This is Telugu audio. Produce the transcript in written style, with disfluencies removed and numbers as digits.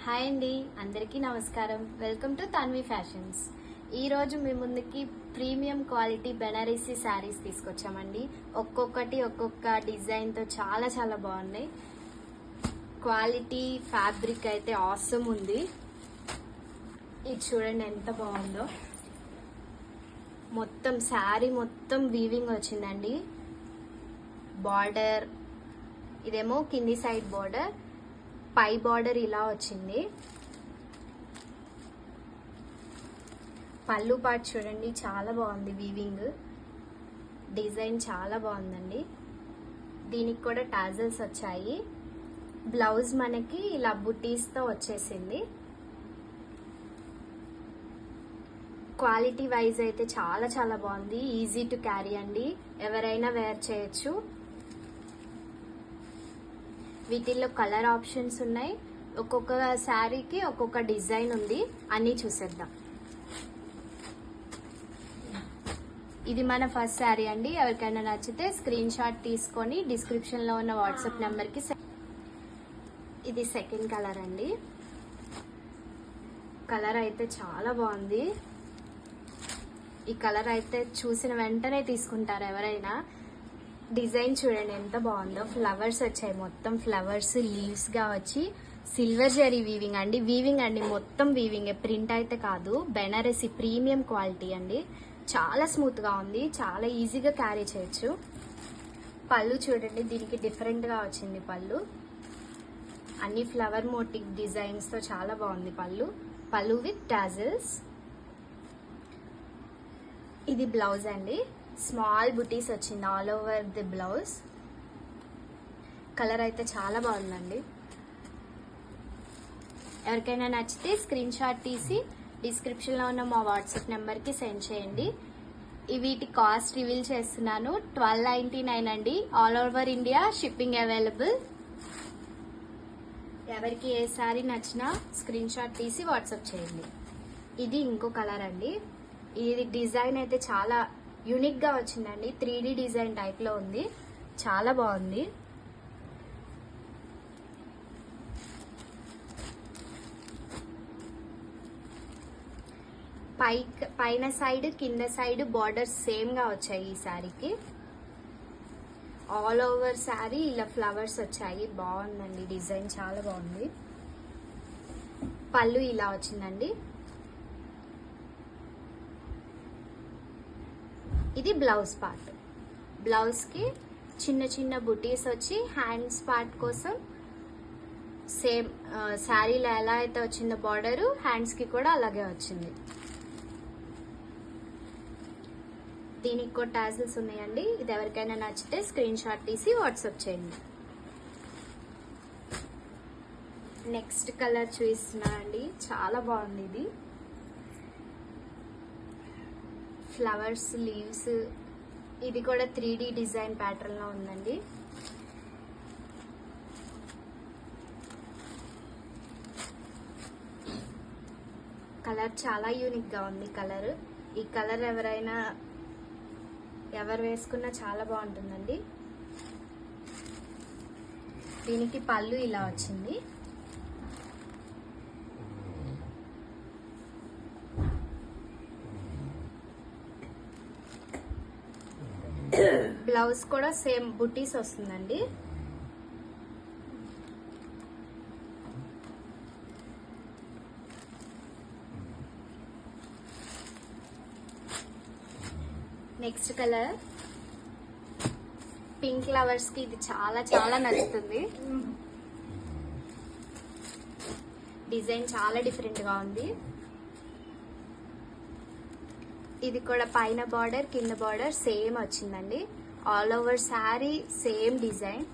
హాయ్ అండి, అందరికీ నమస్కారం. Welcome to Tanvi fashions. ఈరోజు మీ ముందుకి ప్రీమియం క్వాలిటీ బెనారసీ శారీస్ తీసుకొచ్చామండి. ఒక్కొక్కటి ఒక్కొక్క డిజైన్తో చాలా చాలా బాగున్నాయి. క్వాలిటీ ఫ్యాబ్రిక్ అయితే ఆసమ్ ఉంది. ఇది చూడండి ఎంత బాగుందో. మొత్తం శారీ మొత్తం వీవింగ్ వచ్చిందండి. బార్డర్ ఇదేమో కింది సైడ్ బార్డర్, పై బార్డర్ ఇలా వచ్చింది. పళ్ళు పార్ట్ చూడండి చాలా బాగుంది. వీవింగ్ డిజైన్ చాలా బాగుందండి. దీనికి కూడా టాజల్స్ వచ్చాయి. బ్లౌజ్ మనకి ఇలా బుటీస్తో వచ్చేసింది. క్వాలిటీ వైజ్ అయితే చాలా చాలా బాగుంది. ఈజీ టు క్యారీ అండి, ఎవరైనా వేర్ చేయొచ్చు. వీటిల్లో కలర్ ఆప్షన్స్ ఉన్నాయి. ఒక్కొక్క శారీకి ఒక్కొక్క డిజైన్ ఉంది. అన్నీ చూసేద్దాం. ఇది మన ఫస్ట్ శారీ అండి. ఎవరికైనా నచ్చితే స్క్రీన్ షాట్ తీసుకొని డిస్క్రిప్షన్లో ఉన్న వాట్సాప్ నెంబర్కి. ఇది సెకండ్ కలర్ అండి. కలర్ అయితే చాలా బాగుంది. ఈ కలర్ అయితే చూసిన వెంటనే తీసుకుంటారు ఎవరైనా. డిజైన్ చూడండి ఎంత బాగుందో. ఫ్లవర్స్ వచ్చాయి, మొత్తం ఫ్లవర్స్ లీవ్స్ గా వచ్చి సిల్వర్ జరీ వీవింగ్ అండి. వీవింగ్ అండి, మొత్తం వీవింగ్, ప్రింట్ అయితే కాదు. బెనారసీ ప్రీమియం క్వాలిటీ అండి. చాలా స్మూత్ గా ఉంది, చాలా ఈజీగా క్యారీ చేయొచ్చు. పళ్ళు చూడండి, దీనికి డిఫరెంట్ గా వచ్చింది పళ్ళు. అన్ని ఫ్లవర్ మోటివ్ డిజైన్స్ తో చాలా బాగుంది పళ్ళు. పళ్ళు విత్ టాజల్స్. ఇది బ్లౌజ్ అండి. స్మాల్ బుటీస్ వచ్చింది all over the blouse. Colour అయితే చాలా బాగుందండి. ఎవరికైనా నచ్చితే స్క్రీన్ షాట్ తీసి డిస్క్రిప్షన్లో ఉన్న మా వాట్సాప్ నెంబర్కి సెండ్ చేయండి. వీటి కాస్ట్ రివీల్ చేస్తున్నాను. 1299 అండి. All over India shipping available. ఎవరికి ఏ సారీ నచ్చినా స్క్రీన్ షాట్ తీసి వాట్సాప్ చేయండి. ఇది ఇంకో కలర్ అండి. ఇది డిజైన్ అయితే చాలా యూనిక్ గా వచ్చిందండి. 3D డిజైన్ టైప్ లో ఉంది, చాలా బాగుంది. పైన సైడ్ కింద సైడ్ బార్డర్ సేమ్ గా వచ్చాయి ఈ శారీకి. ఆల్ ఓవర్ శారీ ఇలా ఫ్లవర్స్ వచ్చాయి. బాగుందండి డిజైన్, చాలా బాగుంది. పళ్ళు ఇలా వచ్చిందండి. ఇది బ్లౌజ్ పార్ట్. బ్లౌజ్ కి చిన్న చిన్న బుటీస్ వచ్చి హ్యాండ్స్ పార్ట్ కోసం సేమ్ శారీలో ఎలా అయితే వచ్చిందో బార్డర్, హ్యాండ్స్ కి కూడా అలాగే వచ్చింది. దీనికి కూడా టాజిల్స్ ఉన్నాయండి. ఇది ఎవరికైనా నచ్చితే స్క్రీన్ షాట్ తీసి వాట్సాప్ చేయండి. నెక్స్ట్ కలర్ చూపిస్తున్నానండి, చాలా బాగుంది. ఇది ఫ్లవర్స్ లీవ్స్. ఇది కూడా 3D డిజైన్ ప్యాటర్న్ లో ఉందండి. కలర్ చాలా యూనిక్ గా ఉంది కలర్. ఈ కలర్ ఎవరు వేసుకున్నా చాలా బాగుంటుందండి. దీనికి పళ్ళు ఇలా వచ్చింది. బ్లౌజ్ కూడా సేమ్ బుటీస్ వస్తుందండి. నెక్స్ట్ కలర్ పింక్ లవర్స్ కి ఇది చాలా చాలా నచ్చుతుంది. డిజైన్ చాలా డిఫరెంట్ గా ఉంది. ఇది కూడా పైన బార్డర్ కింద బార్డర్ సేమ్ వచ్చిందండి. All over sari same design.